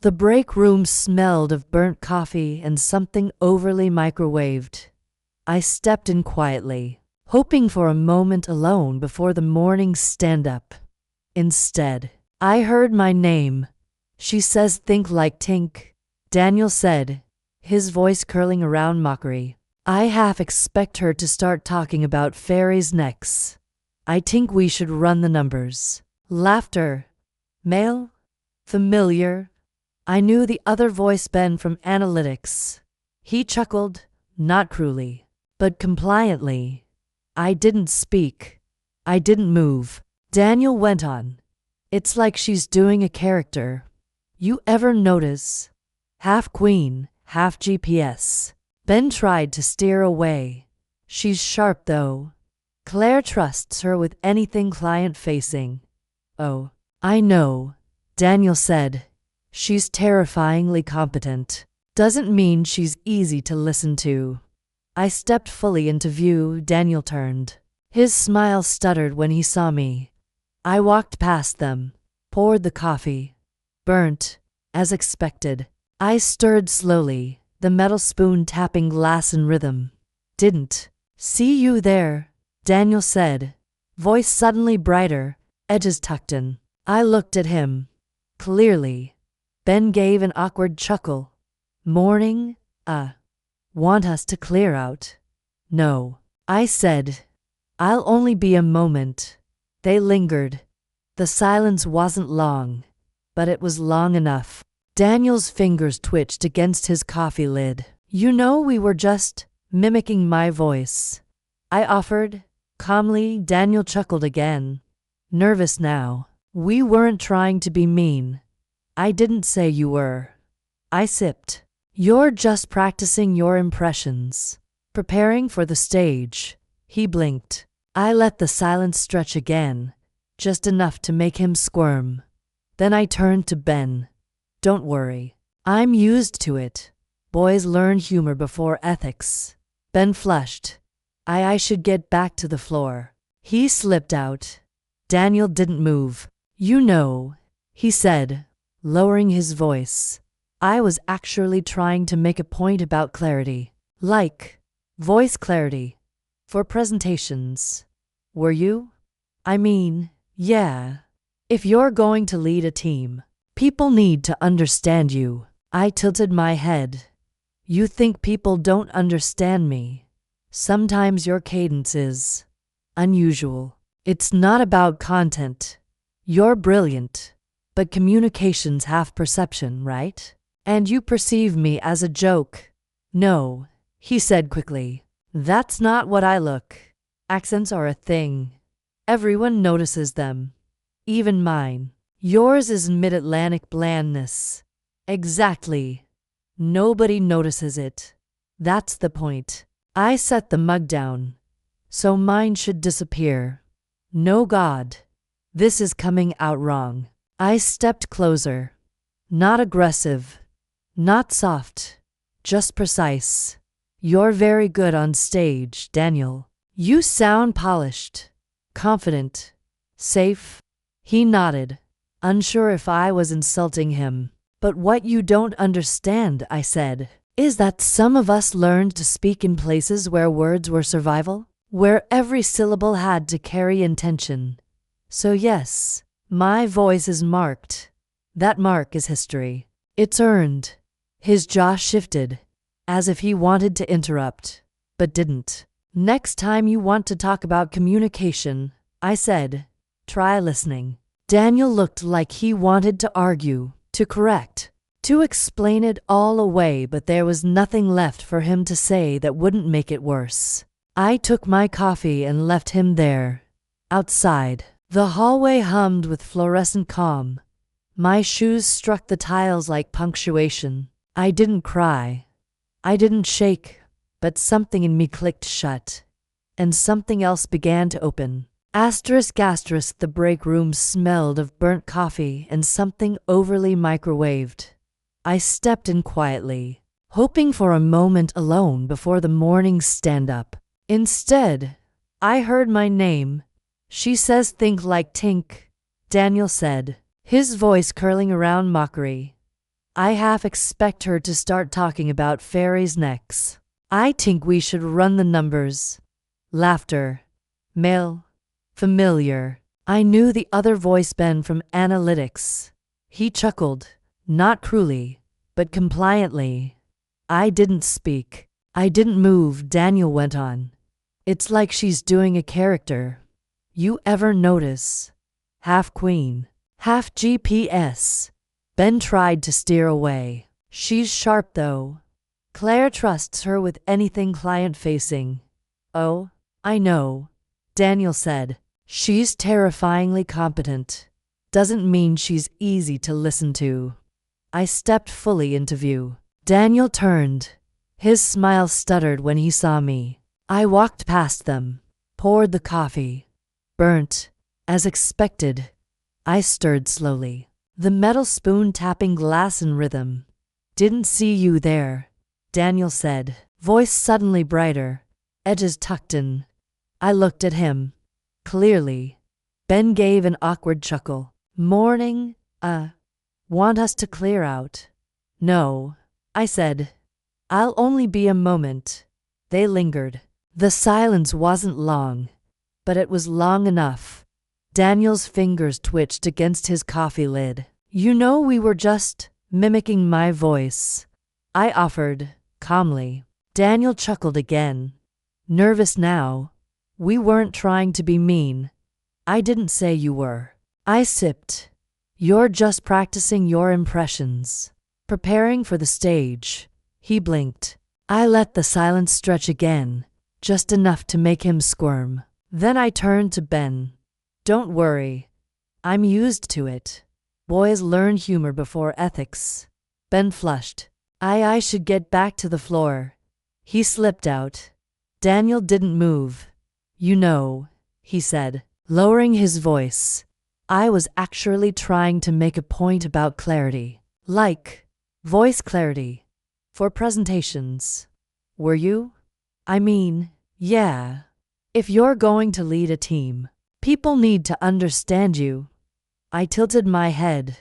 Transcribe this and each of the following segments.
The break room smelled of burnt coffee and something overly microwaved. I stepped in quietly, hoping for a moment alone before the morning stand-up. Instead, I heard my name. "She says think like Tink," Daniel said, his voice curling around mockery. I half expect her to start talking about fairies next. "I think we should run the numbers." Laughter. Male? Familiar. I knew the other voice, Ben from analytics. He chuckled, not cruelly, but compliantly. I didn't speak. I didn't move. Daniel went on. "It's like she's doing a character. You ever notice? Half queen, half GPS." Ben tried to steer away. "She's sharp though. Claire trusts her with anything client-facing." "Oh, I know," Daniel said. "She's terrifyingly competent. Doesn't mean she's easy to listen to." I stepped fully into view. Daniel turned. His smile stuttered when he saw me. I walked past them, poured the coffee. Burnt, as expected. I stirred slowly, the metal spoon tapping glass in rhythm. "Didn't see you there," Daniel said, voice suddenly brighter, edges tucked in. I looked at him. Clearly. Ben gave an awkward chuckle. "Morning? Want us to clear out?" "No," I said. "I'll only be a moment." They lingered. The silence wasn't long, but it was long enough. Daniel's fingers twitched against his coffee lid. "You know, we were just mimicking my voice," I offered. Calmly, Daniel chuckled again. Nervous now. "We weren't trying to be mean." "I didn't say you were." I sipped. "You're just practicing your impressions. Preparing for the stage." He blinked. I let the silence stretch again, just enough to make him squirm. Then I turned to Ben. "Don't worry. I'm used to it. Boys learn humor before ethics." Ben flushed. I should get back to the floor." He slipped out. Daniel didn't move. "You know," he said, lowering his voice. I was actually trying to make a point about clarity. Like voice clarity. For presentations. "Were you?" "I mean, yeah. If you're going to lead a team, people need to understand you." I tilted my head. "You think people don't understand me? Sometimes your cadence is unusual. It's not about content. You're brilliant, but communication's half perception, right? And you perceive me as a joke." "No," he said quickly. "That's not what I look. Accents are a thing. Everyone notices them. Even mine. Yours is mid-Atlantic blandness." "Exactly. Nobody notices it. That's the point." I set the mug down. "So mine should disappear." "No, God. This is coming out wrong." I stepped closer. Not aggressive. Not soft. Just precise. "You're very good on stage, Daniel. You sound polished. Confident. Safe." He nodded, unsure if I was insulting him. "But what you don't understand," I said, "is that some of us learned to speak in places where words were survival, where every syllable had to carry intention. So yes, my voice is marked. That mark is history. It's earned." His jaw shifted, as if he wanted to interrupt, but didn't. "Next time you want to talk about communication," I said, "try listening." Daniel looked like he wanted to argue, to correct, to explain it all away, but there was nothing left for him to say that wouldn't make it worse. I took my coffee and left him there. Outside, the hallway hummed with fluorescent calm. My shoes struck the tiles like punctuation. I didn't cry. I didn't shake, but something in me clicked shut, and something else began to open. Asterisk asterisk, the break room smelled of burnt coffee and something overly microwaved. I stepped in quietly, hoping for a moment alone before the morning stand-up. Instead, I heard my name. "She says think like Tink," Daniel said, his voice curling around mockery. I half expect her to start talking about fairies next. I think we should run the numbers. Laughter. Male. Familiar. I knew the other voice, Ben from analytics. He chuckled, not cruelly, but compliantly. I didn't speak. I didn't move, Daniel went on. It's like she's doing a character. You ever notice? Half queen, half GPS. Ben tried to steer away. She's sharp though. Claire trusts her with anything client-facing. Oh, I know, Daniel said. She's terrifyingly competent. Doesn't mean she's easy to listen to. I stepped fully into view. Daniel turned. His smile stuttered when he saw me. I walked past them, poured the coffee. Burnt, as expected. I stirred slowly, the metal spoon tapping glass in rhythm. Didn't see you there, Daniel said, voice suddenly brighter, edges tucked in. I looked at him. Clearly. Ben gave an awkward chuckle. Morning, want us to clear out? No, I said. I'll only be a moment. They lingered. The silence wasn't long, but it was long enough. Daniel's fingers twitched against his coffee lid. You know, we were just mimicking my voice, I offered, calmly. Daniel chuckled again. Nervous now. We weren't trying to be mean. I didn't say you were. I sipped. You're just practicing your impressions. Preparing for the stage. He blinked. I let the silence stretch again, just enough to make him squirm. Then I turned to Ben. Don't worry. I'm used to it. Boys learn humor before ethics. Ben flushed. I should get back to the floor. He slipped out. Daniel didn't move. You know, he said, lowering his voice. I was actually trying to make a point about clarity. Like, voice clarity. For presentations. Were you? I mean, yeah. If you're going to lead a team, people need to understand you. I tilted my head.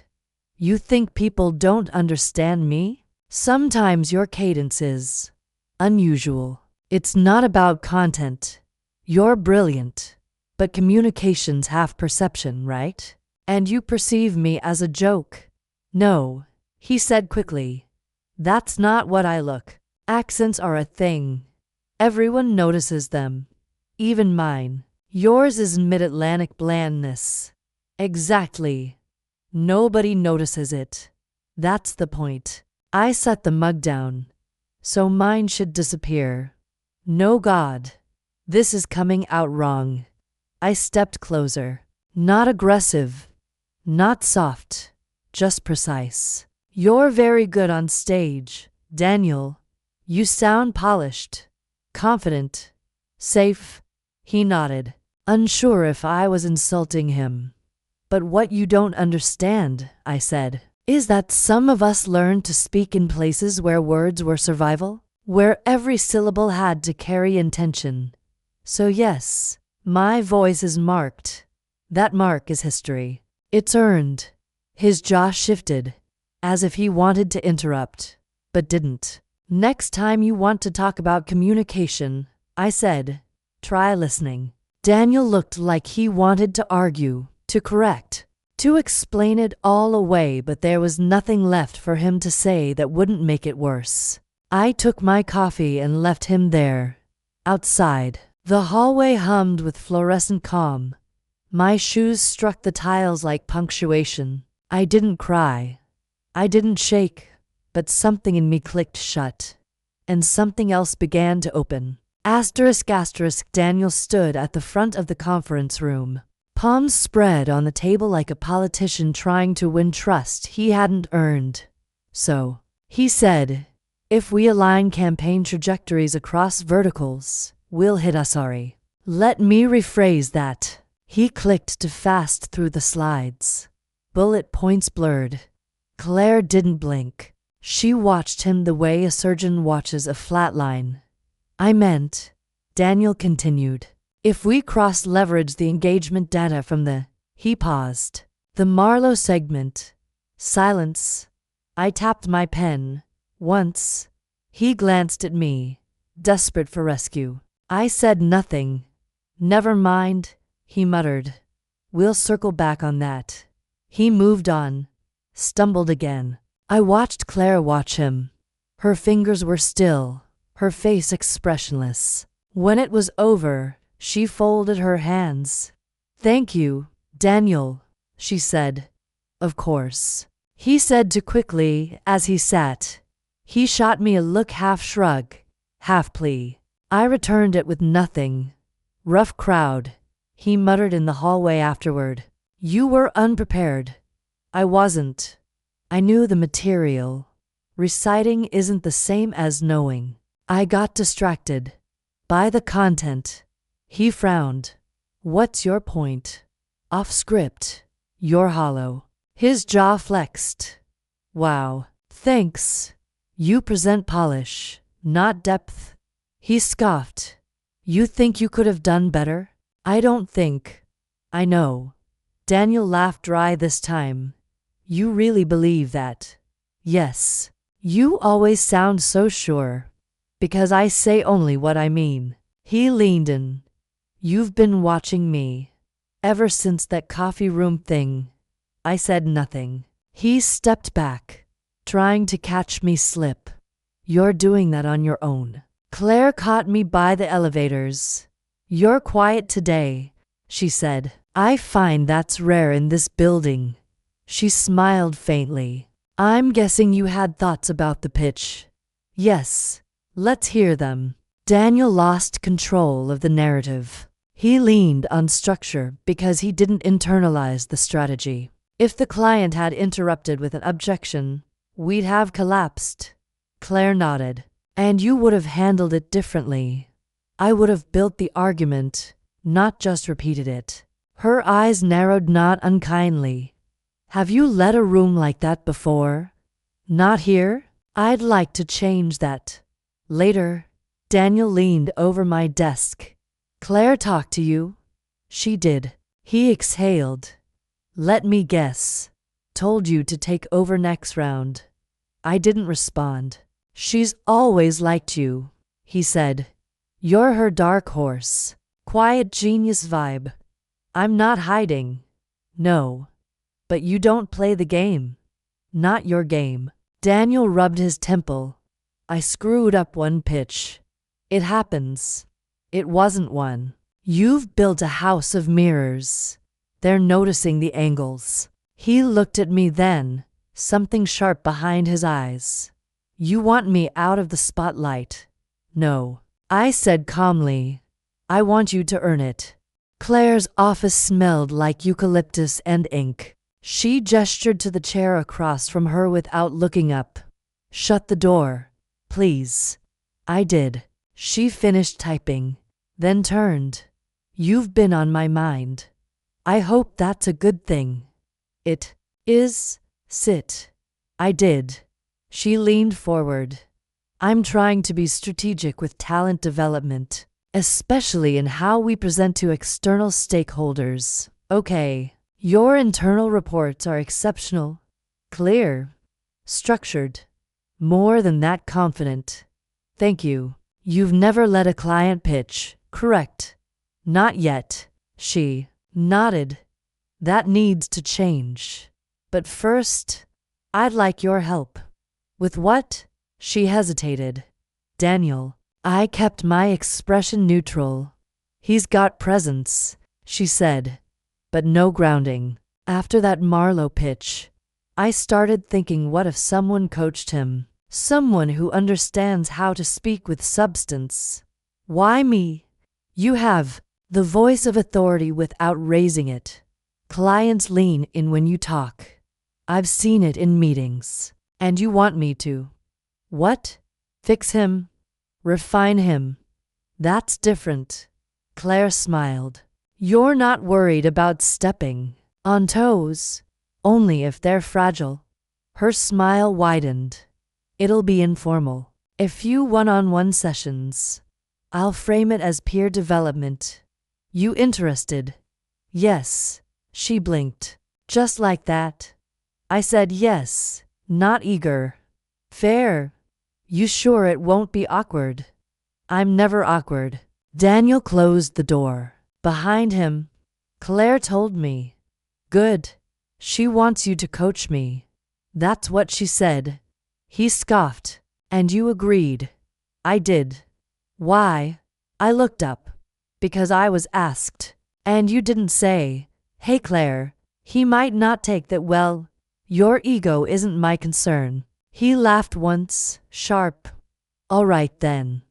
You think people don't understand me? Sometimes your cadence is unusual. It's not about content. You're brilliant, but communication's half perception, right? And you perceive me as a joke. No, he said quickly. That's not what I look. Accents are a thing. Everyone notices them. Even mine. Yours is mid-Atlantic blandness. Exactly. Nobody notices it. That's the point. I set the mug down. So mine should disappear. No God. This is coming out wrong. I stepped closer. Not aggressive. Not soft. Just precise. You're very good on stage, Daniel. You sound polished. Confident. Safe. He nodded, unsure if I was insulting him. But what you don't understand, I said, is that some of us learned to speak in places where words were survival, where every syllable had to carry intention. So yes, my voice is marked. That mark is history. It's earned. His jaw shifted, as if he wanted to interrupt, but didn't. Next time you want to talk about communication, I said, try listening. Daniel looked like he wanted to argue, to correct, to explain it all away, but there was nothing left for him to say that wouldn't make it worse. I took my coffee and left him there. Outside, the hallway hummed with fluorescent calm. My shoes struck the tiles like punctuation. I didn't cry. I didn't shake, but something in me clicked shut, and something else began to open. Asterisk asterisk. Daniel stood at the front of the conference room, palms spread on the table like a politician trying to win trust he hadn't earned. So, he said, if we align campaign trajectories across verticals, we'll hit Asari. Let me rephrase that. He clicked to fast through the slides. Bullet points blurred. Claire didn't blink. She watched him the way a surgeon watches a flat line. I meant, Daniel continued, if we cross-leverage the engagement data from he paused. The Marlowe segment. Silence. I tapped my pen. Once. He glanced at me, desperate for rescue. I said nothing. Never mind, he muttered. We'll circle back on that. He moved on, stumbled again. I watched Claire watch him. Her fingers were still, her face expressionless. When it was over, she folded her hands. Thank you, Daniel, she said. Of course, he said too quickly as he sat. He shot me a look, half shrug, half plea. I returned it with nothing. Rough crowd, he muttered in the hallway afterward. You were unprepared. I wasn't. I knew the material. Reciting isn't the same as knowing. I got distracted by the content. He frowned. What's your point? Off script. You're hollow. His jaw flexed. Wow. Thanks. You present polish, not depth. He scoffed. You think you could have done better? I don't think. I know. Daniel laughed dry this time. You really believe that? Yes. You always sound so sure. Because I say only what I mean. He leaned in. You've been watching me. Ever since that coffee room thing. I said nothing. He stepped back, trying to catch me slip. You're doing that on your own. Claire caught me by the elevators. You're quiet today, she said. I find that's rare in this building. She smiled faintly. I'm guessing you had thoughts about the pitch. Yes. Let's hear them. Daniel lost control of the narrative. He leaned on structure because he didn't internalize the strategy. If the client had interrupted with an objection, we'd have collapsed. Claire nodded. And you would have handled it differently. I would have built the argument, not just repeated it. Her eyes narrowed not unkindly. Have you led a room like that before? Not here? I'd like to change that. Later, Daniel leaned over my desk. Claire talked to you? She did. He exhaled. Let me guess. Told you to take over next round. I didn't respond. She's always liked you, he said. You're her dark horse. Quiet genius vibe. I'm not hiding. No. But you don't play the game. Not your game. Daniel rubbed his temple. I screwed up one pitch. It happens. It wasn't one. You've built a house of mirrors. They're noticing the angles. He looked at me then, something sharp behind his eyes. You want me out of the spotlight? No. I said calmly. I want you to earn it. Claire's office smelled like eucalyptus and ink. She gestured to the chair across from her without looking up. Shut the door, please. I did. She finished typing, then turned. You've been on my mind. I hope that's a good thing. It is. Sit. I did. She leaned forward. I'm trying to be strategic with talent development, especially in how we present to external stakeholders. Okay. Your internal reports are exceptional, clear, structured, more than that confident. Thank you. You've never led a client pitch, correct? Not yet. She nodded. That needs to change. But first, I'd like your help. With what? She hesitated. Daniel. I kept my expression neutral. He's got presence, she said. But no grounding. After that Marlowe pitch, I started thinking, what if someone coached him? Someone who understands how to speak with substance. Why me? You have the voice of authority without raising it. Clients lean in when you talk. I've seen it in meetings. And you want me to. What? Fix him? Refine him? That's different. Claire smiled. You're not worried about stepping on toes, only if they're fragile. Her smile widened. It'll be informal. A few one-on-one sessions. I'll frame it as peer development. You interested? Yes. She blinked. Just like that? I said yes, not eager. Fair. You sure it won't be awkward? I'm never awkward. Daniel closed the door behind him. Claire told me. Good. She wants you to coach me. That's what she said. He scoffed. And you agreed. I did. Why? I looked up. Because I was asked. And you didn't say, hey Claire, he might not take that well. Your ego isn't my concern. He laughed once, sharp. All right then.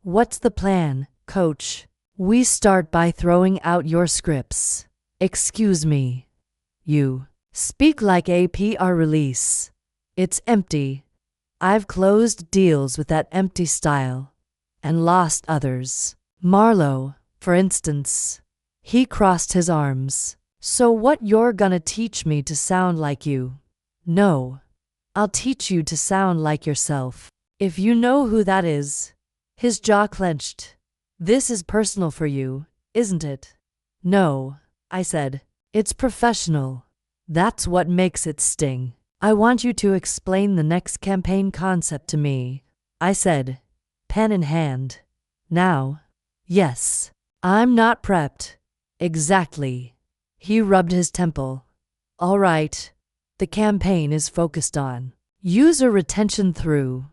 What's the plan, coach? We start by throwing out your scripts. Excuse me. You speak like a PR release. It's empty. I've closed deals with that empty style and lost others. Marlowe, for instance. He crossed his arms. So what, you're gonna teach me to sound like you? No. I'll teach you to sound like yourself. If you know who that is. His jaw clenched. This is personal for you, isn't it? No, I said. It's professional. That's what makes it sting. I want you to explain the next campaign concept to me, I said, pen in hand. Now? Yes. I'm not prepped. Exactly. He rubbed his temple. All right. The campaign is focused on user retention through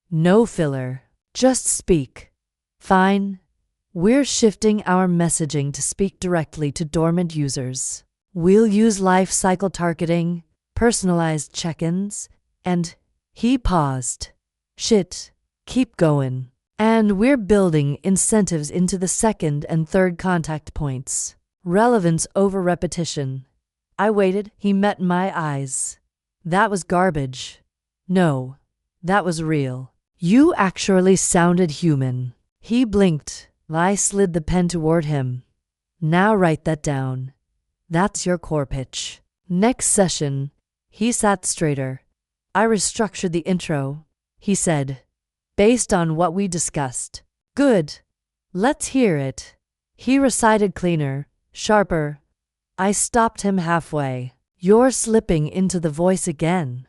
no filler. Just speak. Fine. We're shifting our messaging to speak directly to dormant users. We'll use life cycle targeting, personalized check-ins, and he paused. Shit. Keep going. And we're building incentives into the second and third contact points. Relevance over repetition. I waited. He met my eyes. That was garbage. No. That was real. You actually sounded human. He blinked. I slid the pen toward him. Now write that down. That's your core pitch. Next session. He sat straighter. I restructured the intro. He said, based on what we discussed. Good. Let's hear it. He recited cleaner, sharper. I stopped him halfway. You're slipping into the voice again.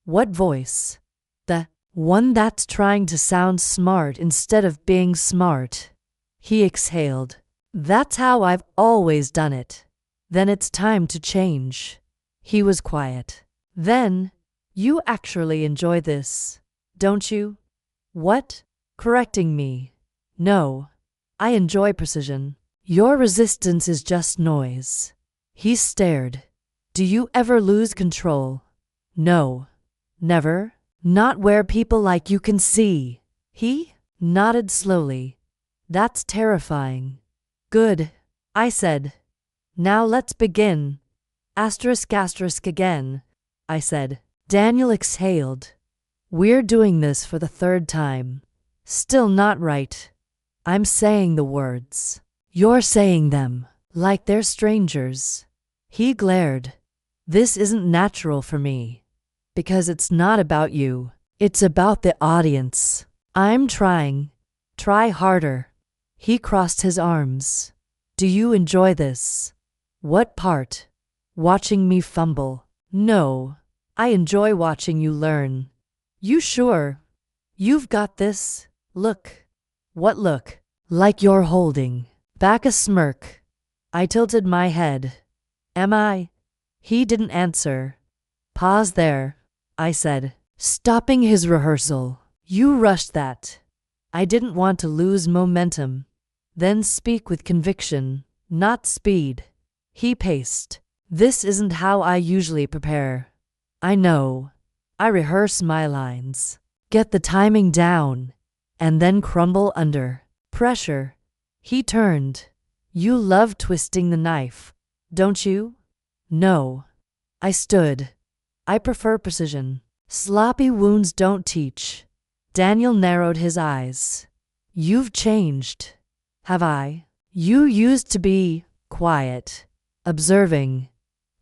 What voice? The one that's trying to sound smart instead of being smart. He exhaled. That's how I've always done it. Then it's time to change. He was quiet. Then, you actually enjoy this, don't you? What? Correcting me. No. I enjoy precision. Your resistance is just noise. He stared. Do you ever lose control? No. Never? Not where people like you can see. He nodded slowly. That's terrifying. Good, I said. Now let's begin. Asterisk asterisk again, I said. Daniel exhaled. We're doing this for the third time. Still not right. I'm saying the words. You're saying them like they're strangers. He glared. This isn't natural for me. Because it's not about you. It's about the audience. I'm trying. Try harder. He crossed his arms. Do you enjoy this? What part? Watching me fumble? No. I enjoy watching you learn. You sure? You've got this? Look. What look? Like you're holding back a smirk. I tilted my head. Am I? He didn't answer. Pause there, I said, stopping his rehearsal. You rushed that. I didn't want to lose momentum. Then speak with conviction, not speed. He paced. This isn't how I usually prepare. I know. I rehearse my lines. Get the timing down. And then crumble under pressure. He turned. You love twisting the knife, don't you? No. I stood. I prefer precision. Sloppy wounds don't teach. Daniel narrowed his eyes. You've changed. Have I? You used to be quiet, observing.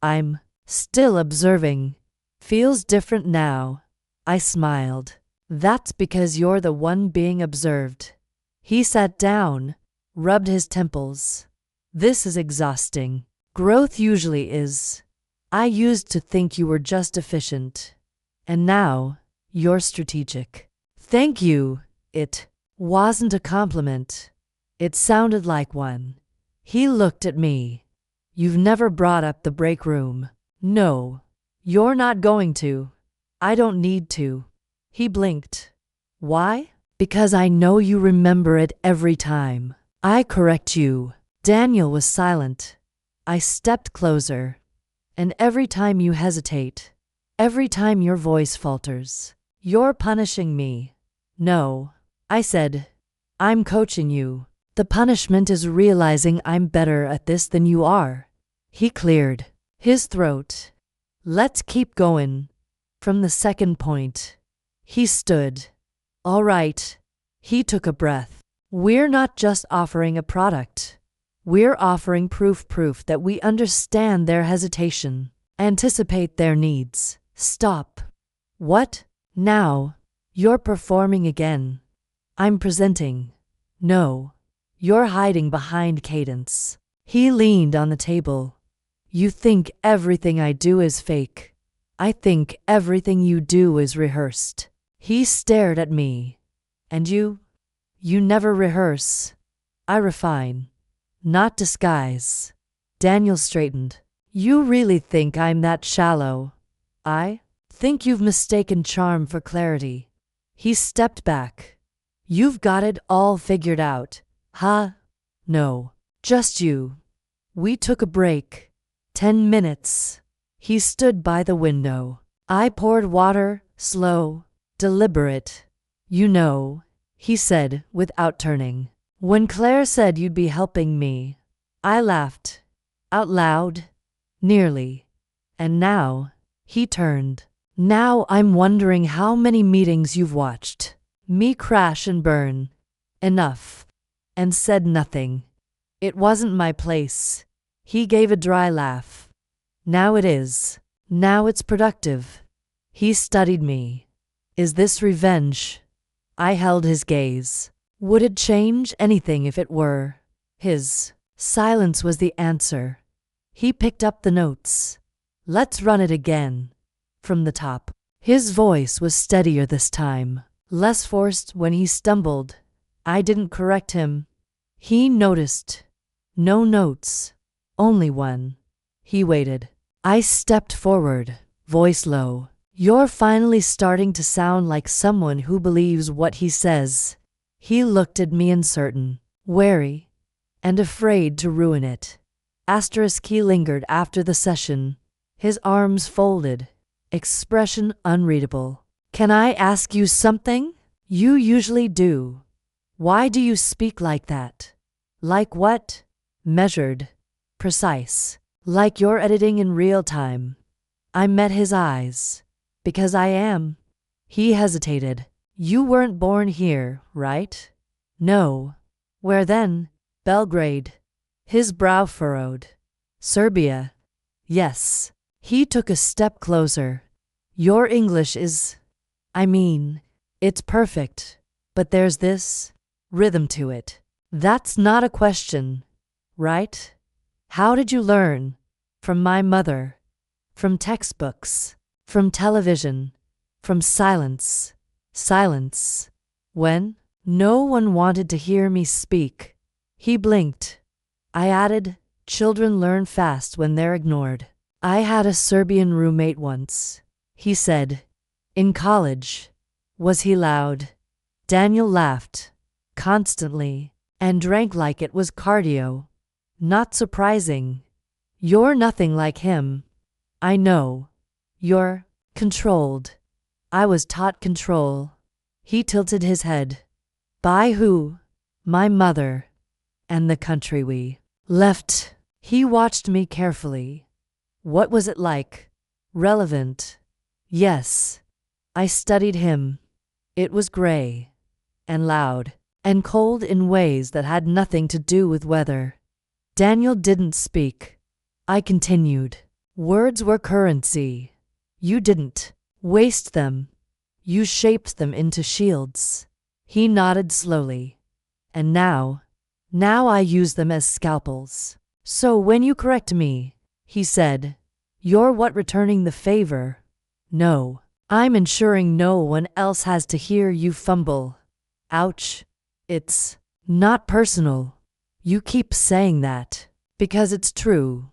I'm still observing. Feels different now. I smiled. That's because you're the one being observed. He sat down, rubbed his temples. This is exhausting. Growth usually is. I used to think you were just efficient. And now, you're strategic. Thank you. It wasn't a compliment. It sounded like one. He looked at me. You've never brought up the break room. No. You're not going to. I don't need to. He blinked. Why? Because I know you remember it every time. I correct you. Daniel was silent. I stepped closer. And every time you hesitate, every time your voice falters, you're punishing me. No, I said. I'm coaching you. The punishment is realizing I'm better at this than you are. He cleared his throat. Let's keep going. From the second point. He stood. All right. He took a breath. We're not just offering a product. We're offering proof that we understand their hesitation, anticipate their needs. Stop. What? Now? You're performing again. I'm presenting. No. You're hiding behind cadence. He leaned on the table. You think everything I do is fake. I think everything you do is rehearsed. He stared at me. And you? You never rehearse. I refine. Not disguise. Daniel straightened. You really think I'm that shallow? I think you've mistaken charm for clarity. He stepped back. You've got it all figured out. Huh? No. Just you. We took a break. 10 minutes. He stood by the window. I poured water, slow, deliberate. You know, he said without turning. When Claire said you'd be helping me, I laughed. Out loud. Nearly. And now, he turned. Now I'm wondering how many meetings you've watched me crash and burn. Enough. And said nothing. It wasn't my place. He gave a dry laugh. Now it is. Now it's productive. He studied me. Is this revenge? I held his gaze. Would it change anything if it were? His silence was the answer. He picked up the notes. Let's run it again. From the top. His voice was steadier this time, less forced when he stumbled. I didn't correct him. He noticed. No notes. Only one. He waited. I stepped forward, voice low. You're finally starting to sound like someone who believes what he says. He looked at me uncertain, wary, and afraid to ruin it. He lingered after the session, his arms folded, expression unreadable. Can I ask you something? You usually do. Why do you speak like that? Like what? Measured. Precise. Like you're editing in real time. I met his eyes. Because I am. He hesitated. You weren't born here, right? No. Where then? Belgrade. His brow furrowed. Serbia. Yes. He took a step closer. Your English is... it's perfect. But there's this rhythm to it. That's not a question, right? How did you learn? From my mother. From textbooks. From television. From silence. Silence. When no one wanted to hear me speak. He blinked. I added, children learn fast when they're ignored. I had a Serbian roommate once. He said. In college. Was he loud? Daniel laughed. Constantly. And drank like it was cardio. Not surprising. You're nothing like him. I know. You're controlled. I was taught control. He tilted his head. By who? My mother. And the country we left. He watched me carefully. What was it like? Relevant. Yes. I studied him. It was gray. And loud. And cold in ways that had nothing to do with weather. Daniel didn't speak. I continued. Words were currency. You didn't waste them. You shaped them into shields. He nodded slowly. And now I use them as scalpels. So when you correct me, he said, you're what returning the favor? No. I'm ensuring no one else has to hear you fumble. Ouch. It's not personal. You keep saying that because it's true.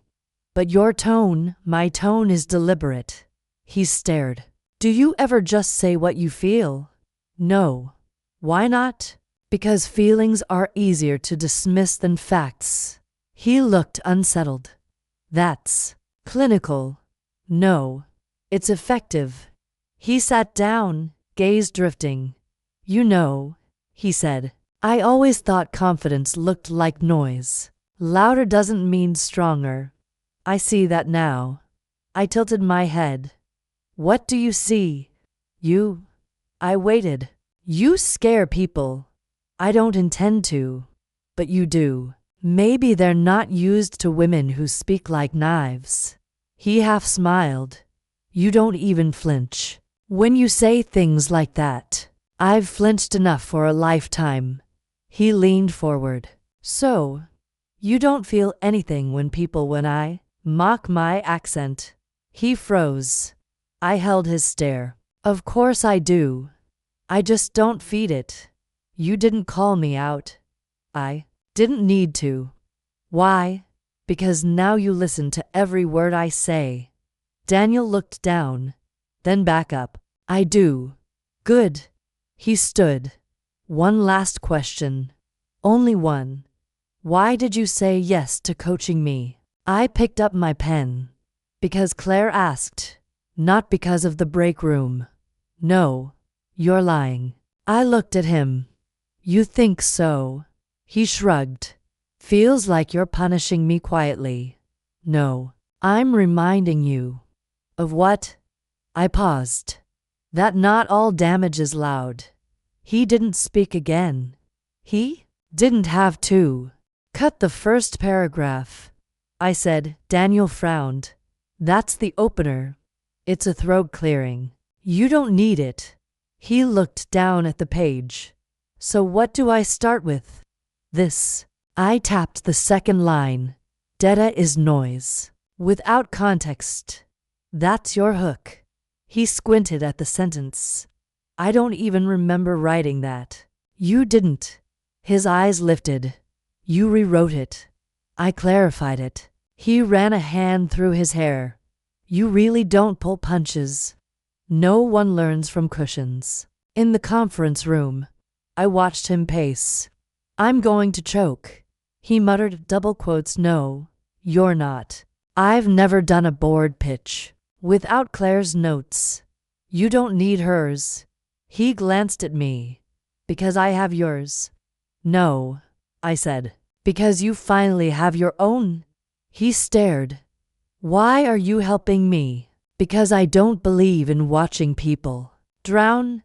But your tone, my tone, is deliberate. He stared. Do you ever just say what you feel? No. Why not? Because feelings are easier to dismiss than facts. He looked unsettled. That's clinical. No. It's effective. He sat down, gaze drifting. You know, he said, I always thought confidence looked like noise. Louder doesn't mean stronger. I see that now. I tilted my head. What do you see? You. I waited. You scare people. I don't intend to. But you do. Maybe they're not used to women who speak like knives. He half smiled. You don't even flinch. When you say things like that, I've flinched enough for a lifetime. He leaned forward. So, you don't feel anything when I mock my accent. He froze. I held his stare. Of course I do. I just don't feed it. You didn't call me out. I didn't need to. Why? Because now you listen to every word I say. Daniel looked down, then back up. I do. Good. He stood. One last question. Only one. Why did you say yes to coaching me? I picked up my pen. Because Claire asked. Not because of the break room. No. You're lying. I looked at him. You think so? He shrugged. Feels like you're punishing me quietly. No. I'm reminding you. Of what? I paused. That not all damage is loud. He didn't speak again. He didn't have to. Cut the first paragraph. I said. Daniel frowned. That's the opener. It's a throat clearing. You don't need it. He looked down at the page. So what do I start with? This. I tapped the second line. Data is noise. Without context. That's your hook. He squinted at the sentence. I don't even remember writing that. You didn't. His eyes lifted. You rewrote it. I clarified it. He ran a hand through his hair. You really don't pull punches. No one learns from cushions. In the conference room, I watched him pace. I'm going to choke. He muttered double quotes. No, you're not. I've never done a board pitch without Claire's notes. You don't need hers. He glanced at me. Because I have yours. No, I said. Because you finally have your own. He stared. Why are you helping me? Because I don't believe in watching people drown.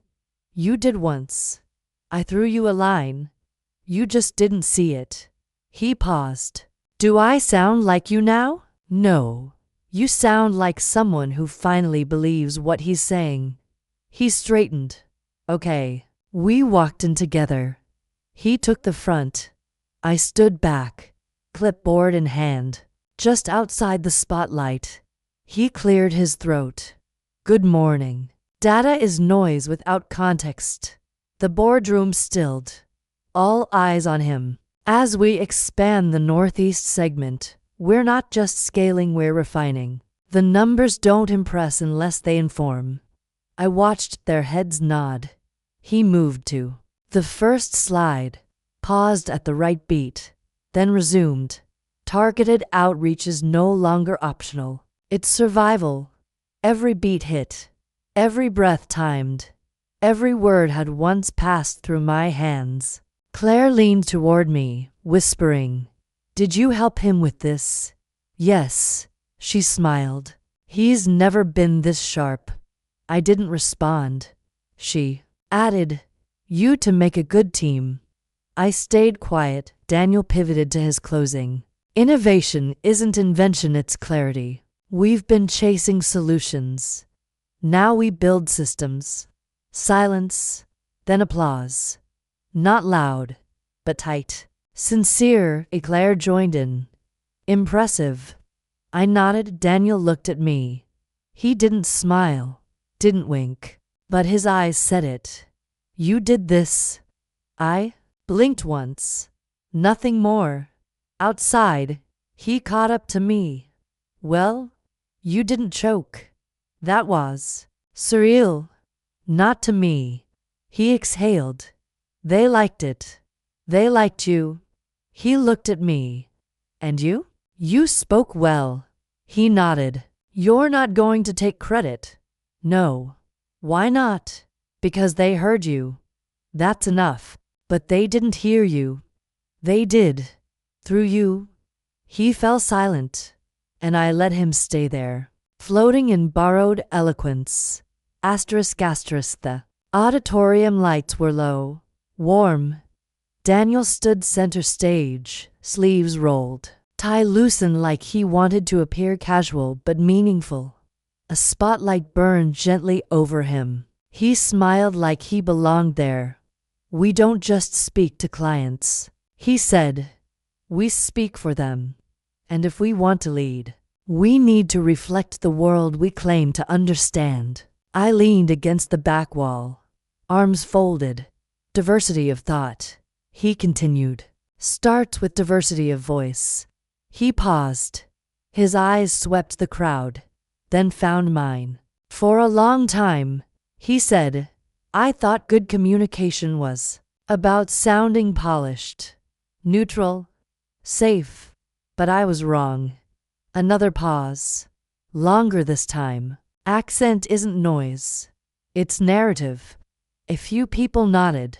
You did once. I threw you a line. You just didn't see it. He paused. Do I sound like you now? No. You sound like someone who finally believes what he's saying. He straightened. Okay. We walked in together. He took the front. I stood back, clipboard in hand, just outside the spotlight. He cleared his throat. Good morning. Data is noise without context. The boardroom stilled. All eyes on him. As we expand the Northeast segment, we're not just scaling, we're refining. The numbers don't impress unless they inform. I watched their heads nod. He moved to the first slide, paused at the right beat, then resumed. Targeted outreach is no longer optional. It's survival. Every beat hit. Every breath timed. Every word had once passed through my hands. Claire leaned toward me, whispering, Did you help him with this? Yes, she smiled. He's never been this sharp. I didn't respond. She added, You to make a good team. I stayed quiet. Daniel pivoted to his closing. Innovation isn't invention, it's clarity. We've been chasing solutions. Now we build systems. Silence, then applause. Not loud, but tight. Sincere, Claire joined in. Impressive. I nodded. Daniel looked at me. He didn't smile. didn't wink, but his eyes said it. You did this. I blinked once. Nothing more. Outside, he caught up to me. Well, you didn't choke. That was surreal. Not to me. He exhaled. They liked it. They liked you. He looked at me. And you? You spoke well. He nodded. You're not going to take credit. No. Why not? Because they heard you. That's enough. But they didn't hear you. They did. Through you. He fell silent, and I let him stay there, floating in borrowed eloquence. The auditorium lights were low, warm. Daniel stood center stage, sleeves rolled, tie loosened like he wanted to appear casual but meaningful. A spotlight burned gently over him. He smiled like he belonged there. We don't just speak to clients, he said. We speak for them. And if we want to lead, we need to reflect the world we claim to understand. I leaned against the back wall, arms folded. Diversity of thought, he continued, starts with diversity of voice. He paused. His eyes swept the crowd, then found mine. For a long time, he said, I thought good communication was about sounding polished, neutral, safe, but I was wrong. Another pause. Longer this time. Accent isn't noise. It's narrative. A few people nodded.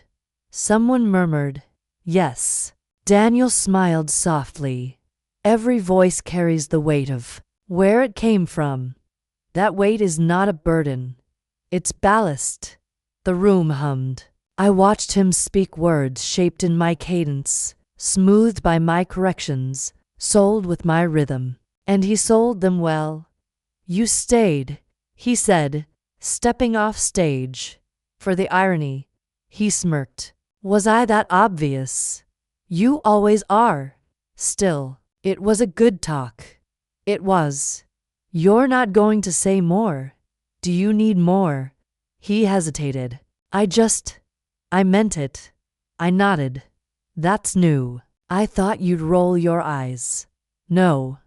Someone murmured, yes. Daniel smiled softly. Every voice carries the weight of where it came from. That weight is not a burden. It's ballast. The room hummed. I watched him speak words shaped in my cadence, smoothed by my corrections, sold with my rhythm. And he sold them well. You stayed, he said, stepping off stage. For the irony, he smirked. Was I that obvious? You always are. Still, it was a good talk. It was. You're not going to say more. Do you need more? He hesitated. I meant it. I nodded. That's new. I thought you'd roll your eyes. No.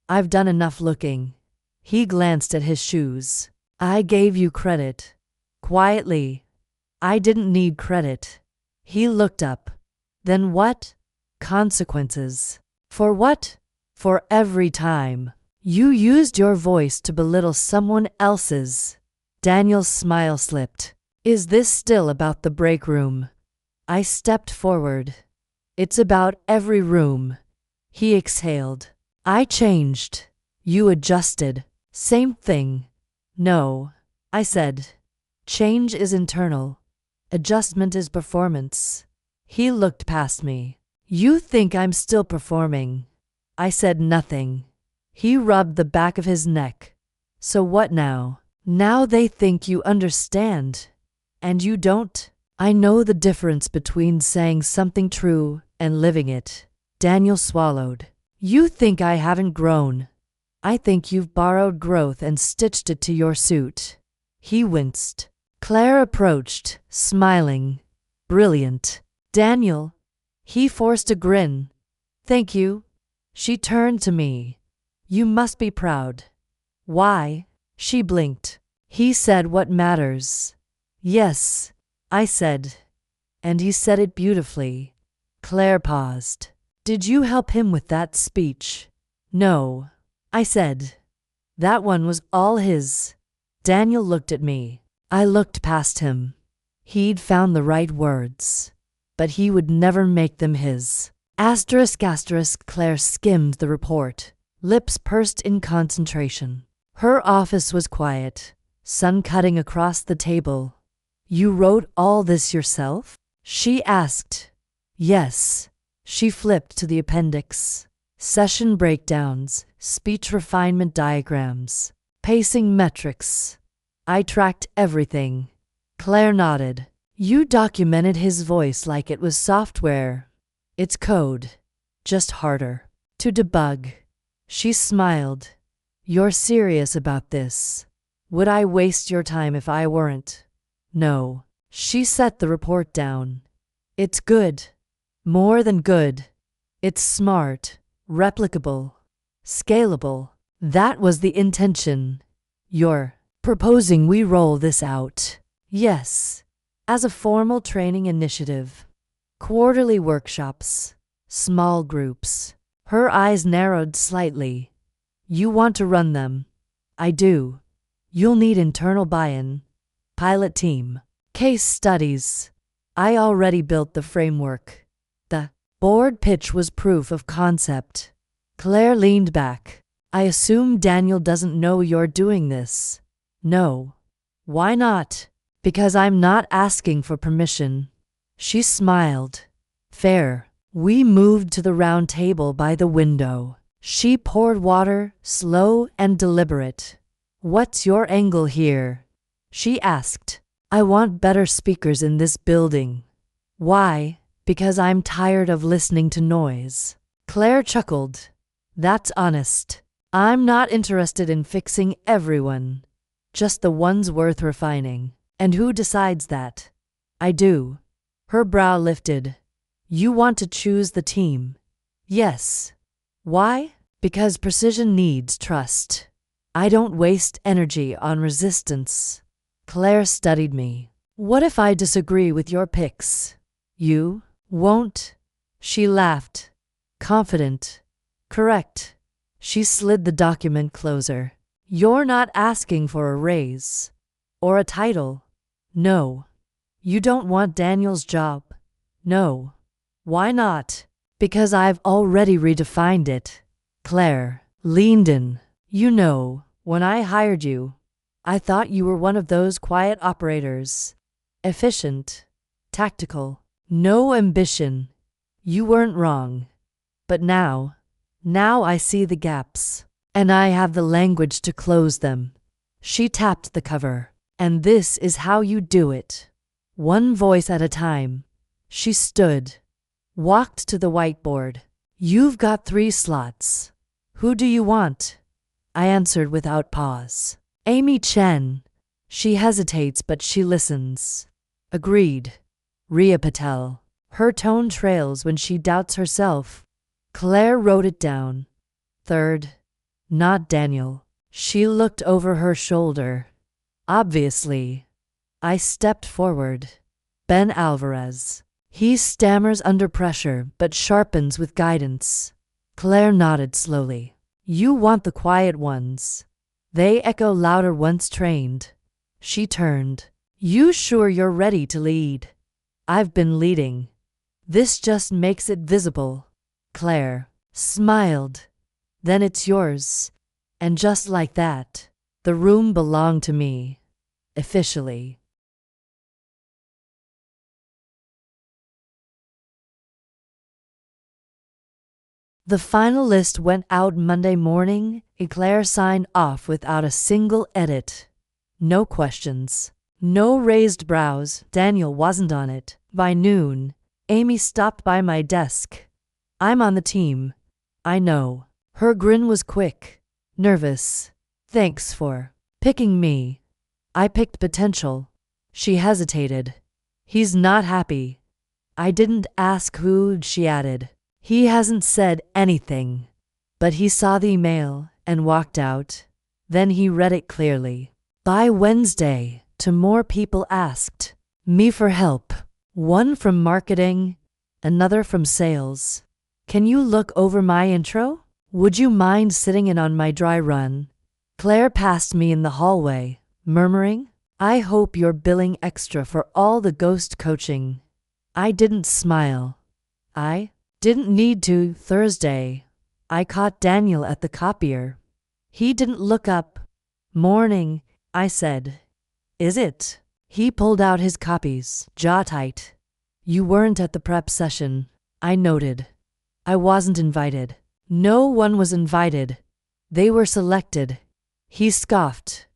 I've done enough looking. He glanced at his shoes. I gave you credit. Quietly. I didn't need credit. He looked up. Then what? Consequences. For what? For every time you used your voice to belittle someone else's. Daniel's smile slipped. Is this still about the break room? I stepped forward. It's about every room. He exhaled. I changed. You adjusted. Same thing. No, I said. Change is internal. Adjustment is performance. He looked past me. You think I'm still performing? I said nothing. He rubbed the back of his neck. So what now? Now they think you understand. And you don't. I know the difference between saying something true and living it. Daniel swallowed. You think I haven't grown. I think you've borrowed growth and stitched it to your suit. He winced. Claire approached, smiling. Brilliant. Daniel. He forced a grin. Thank you. She turned to me. You must be proud. Why? She blinked. He said what matters. Yes, I said. And he said it beautifully. Claire paused. Did you help him with that speech? No, I said. That one was all his. Daniel looked at me. I looked past him. He'd found the right words, but he would never make them his. Claire skimmed the report, lips pursed in concentration. Her office was quiet, sun cutting across the table. You wrote all this yourself? She asked. Yes. She flipped to the appendix. Session breakdowns, speech refinement diagrams, pacing metrics. I tracked everything. Claire nodded. You documented his voice like it was software. It's code, just harder to debug. She smiled. You're serious about this? Would I waste your time if I weren't? No. She set the report down. It's good. More than good. It's smart, replicable, scalable. That was the intention. You're proposing we roll this out? Yes. As a formal training initiative. Quarterly workshops. Small groups. Her eyes narrowed slightly. You want to run them? I do. You'll need internal buy-in. Pilot team. Case studies. I already built the framework. The board pitch was proof of concept. Claire leaned back. I assume Daniel doesn't know you're doing this. No. Why not? Because I'm not asking for permission. She smiled. Fair. We moved to the round table by the window. She poured water, slow and deliberate. What's your angle here? She asked. I want better speakers in this building. Why? Because I'm tired of listening to noise. Claire chuckled. That's honest. I'm not interested in fixing everyone. Just the ones worth refining. And who decides that? I do. Her brow lifted. You want to choose the team? Yes. Why? Because precision needs trust. I don't waste energy on resistance. Claire studied me. What if I disagree with your picks? You won't? She laughed. Confident. Correct. She slid the document closer. You're not asking for a raise. Or a title. No. You don't want Daniel's job. No. Why not? Because I've already redefined it. Claire leaned in. You know, when I hired you, I thought you were one of those quiet operators. Efficient. Tactical. No ambition. You weren't wrong. But now I see the gaps. And I have the language to close them. She tapped the cover. And this is how you do it. One voice at a time. She stood. Walked to the whiteboard. You've got 3 slots. Who do you want? I answered without pause. Amy Chen. She hesitates but she listens. Agreed. Ria Patel. Her tone trails when she doubts herself. Claire wrote it down. 3rd. Not Daniel. She looked over her shoulder. Obviously. I stepped forward. Ben Alvarez. He stammers under pressure but sharpens with guidance. Claire nodded slowly. You want the quiet ones. They echo louder once trained. She turned. You sure you're ready to lead? I've been leading. This just makes it visible. Claire smiled. Then it's yours. And just like that, the room belonged to me. Officially. The final list went out Monday morning, and Claire signed off without a single edit. No questions. No raised brows. Daniel wasn't on it. By noon, Amy stopped by my desk. I'm on the team. I know. Her grin was quick. Nervous. Thanks for picking me. I picked potential. She hesitated. He's not happy. I didn't ask who, she added. He hasn't said anything. But he saw the email and walked out. Then he read it clearly. By Wednesday, 2 more people asked me for help. 1 from marketing, another from sales. Can you look over my intro? Would you mind sitting in on my dry run? Claire passed me in the hallway, murmuring, I hope you're billing extra for all the ghost coaching. I didn't smile. I didn't need to. Thursday, I caught Daniel at the copier. He didn't look up. Morning, I said. Is it? He pulled out his copies, jaw tight. You weren't at the prep session, I noted. I wasn't invited. No one was invited. They were selected. He scoffed.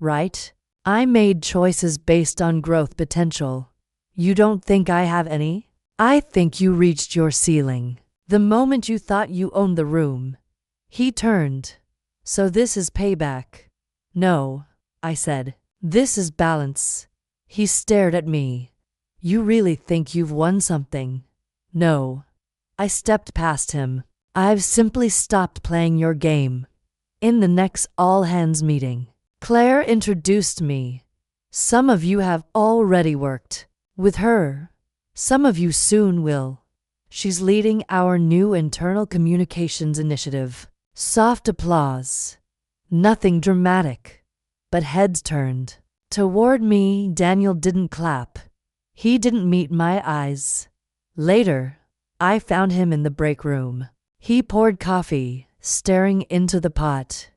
Right? I made choices based on growth potential. You don't think I have any? I think you reached your ceiling the moment you thought you owned the room. He turned. So this is payback. No. I said. This is balance. He stared at me. You really think you've won something? No. I stepped past him. I've simply stopped playing your game. In the next all-hands meeting, Claire introduced me. Some of you have already worked with her. Some of you soon will. She's leading our new internal communications initiative. Soft applause. Nothing dramatic. But heads turned. Toward me, Daniel didn't clap. He didn't meet my eyes. Later, I found him in the break room. He poured coffee, staring into the pot.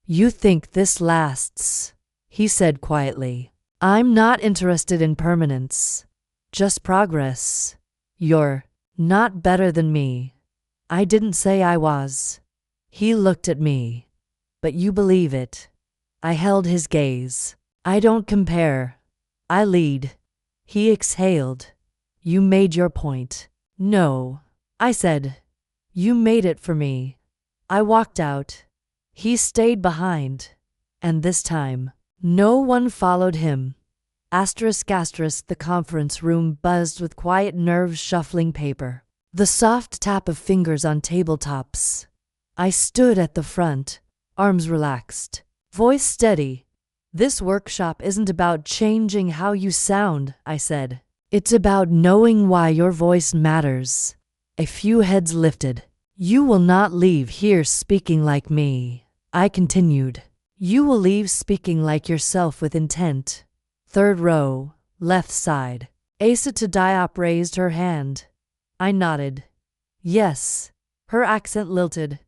You think this lasts? He said quietly. I'm not interested in permanence. Just progress. You're not better than me. I didn't say I was. He looked at me. But you believe it. I held his gaze. I don't compare. I lead. He exhaled. You made your point. No, I said. You made it for me. I walked out. He stayed behind. And this time, no one followed him. The conference room buzzed with quiet nerves shuffling paper. The soft tap of fingers on tabletops. I stood at the front, arms relaxed, voice steady. This workshop isn't about changing how you sound, I said. It's about knowing why your voice matters. A few heads lifted. You will not leave here speaking like me, I continued. You will leave speaking like yourself with intent. Third row, left side. Asa Diop raised her hand. I nodded. Yes. Her accent lilted,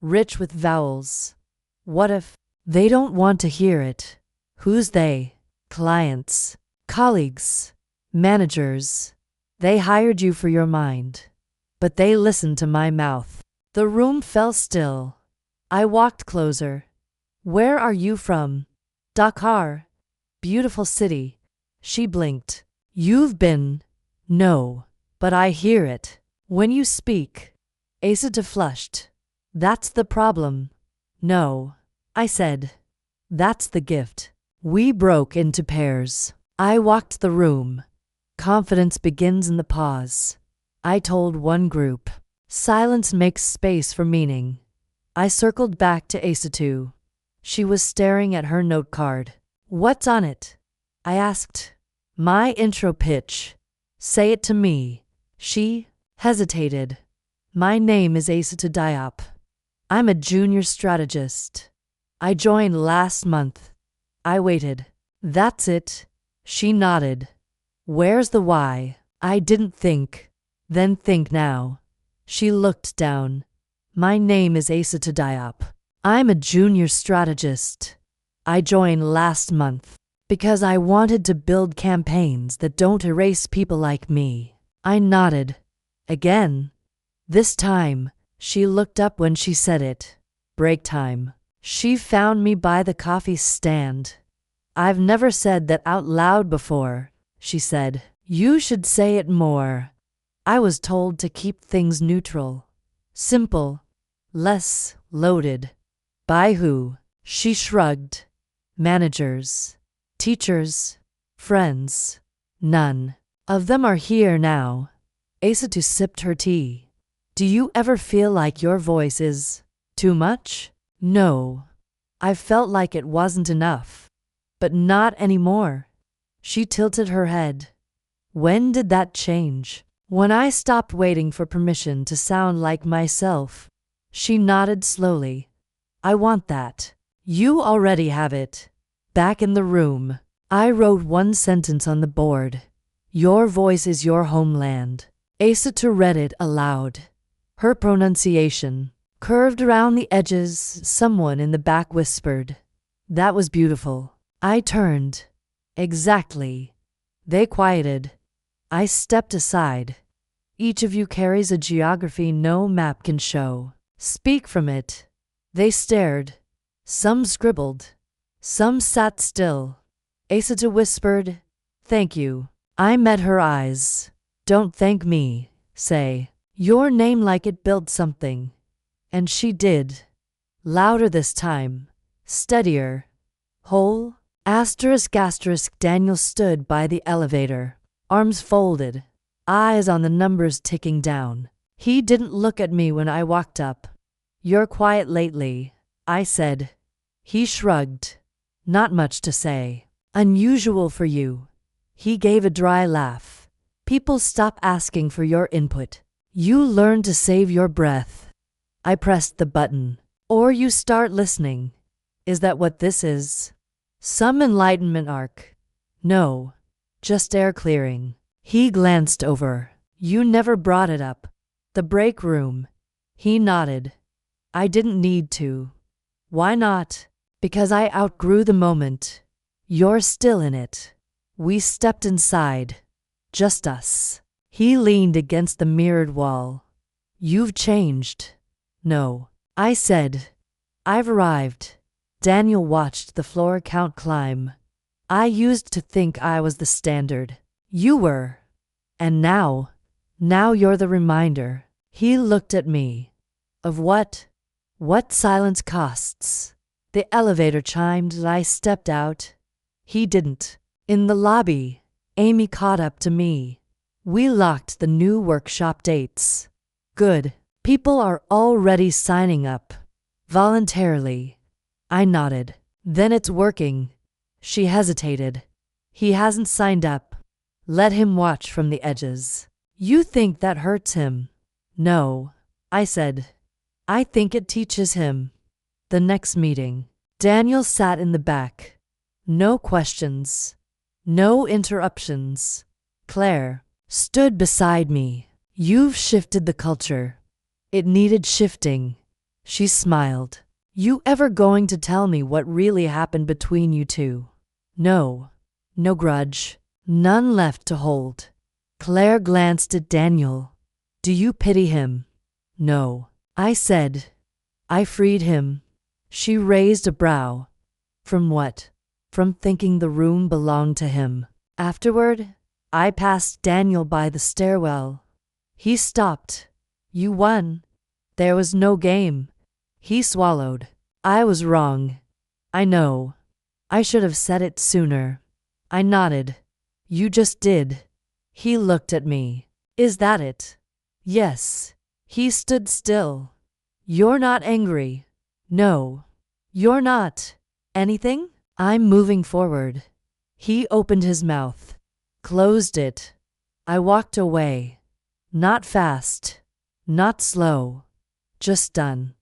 rich with vowels. What if they don't want to hear it? Who's they? Clients, colleagues, managers. They hired you for your mind. But they listened to my mouth. The room fell still. I walked closer. Where are you from? Dakar. Beautiful city. She blinked. You've been. No. But I hear it. When you speak. Asa flushed. That's the problem. No. I said. That's the gift. We broke into pairs. I walked the room. Confidence begins in the pause. I told one group. Silence makes space for meaning. I circled back to Asa. She was staring at her note card. What's on it? I asked. My intro pitch. Say it to me. She hesitated. My name is Asa Diop. I'm a junior strategist. I joined last month. I waited. That's it. She nodded. Where's the why? I didn't think. Then think now. She looked down. My name is Asa Diop. I'm a junior strategist. I joined last month because I wanted to build campaigns that don't erase people like me. I nodded. Again. This time, she looked up when she said it. Break time. She found me by the coffee stand. I've never said that out loud before, she said. You should say it more. I was told to keep things neutral. Simple. Less loaded. By who? She shrugged. Managers. Teachers. Friends. None of them are here now. Asa sipped her tea. Do you ever feel like your voice is too much? No. I've felt like it wasn't enough. But not anymore. She tilted her head. When did that change? When I stopped waiting for permission to sound like myself. She nodded slowly. I want that. You already have it. Back in the room, I wrote one sentence on the board. Your voice is your homeland. Asa read it aloud. Her pronunciation curved around the edges. Someone in the back whispered. That was beautiful. I turned. Exactly. They quieted. I stepped aside. Each of you carries a geography no map can show. Speak from it. They stared. Some scribbled. Some sat still. Asa whispered, Thank you. I met her eyes. Don't thank me. Say your name like it built something. And she did. Louder this time. Steadier. Whole. Asterisk asterisk. Daniel stood by the elevator, arms folded, eyes on the numbers ticking down. He didn't look at me when I walked up. You're quiet lately, I said. He shrugged. Not much to say. Unusual for you. He gave a dry laugh. People stop asking for your input. You learn to save your breath. I pressed the button. Or you start listening. Is that what this is? Some enlightenment arc? No. Just air clearing. He glanced over. You never brought it up. The break room. He nodded. I didn't need to. Why not? Because I outgrew the moment. You're still in it. We stepped inside. Just us. He leaned against the mirrored wall. You've changed. No. I said. I've arrived. Daniel watched the floor count climb. I used to think I was the standard. You were. And now you're the reminder. He looked at me. Of what? What silence costs. The elevator chimed and I stepped out. He didn't. In the lobby, Amy caught up to me. We locked the new workshop dates. Good. People are already signing up. Voluntarily. I nodded. Then it's working. She hesitated. He hasn't signed up. Let him watch from the edges. You think that hurts him? No, I said. I think it teaches him. The next meeting. Daniel sat in the back. No questions. No interruptions. Claire stood beside me. You've shifted the culture. It needed shifting. She smiled. You ever going to tell me what really happened between you two? No. No grudge. None left to hold. Claire glanced at Daniel. Do you pity him? No. I said. I freed him. She raised a brow. From what? From thinking the room belonged to him. Afterward, I passed Daniel by the stairwell. He stopped. You won. There was no game. He swallowed. I was wrong. I know. I should have said it sooner. I nodded. You just did. He looked at me. Is that it? Yes. He stood still. You're not angry. No. You're not. Anything? I'm moving forward. He opened his mouth. Closed it. I walked away. Not fast. Not slow. Just done.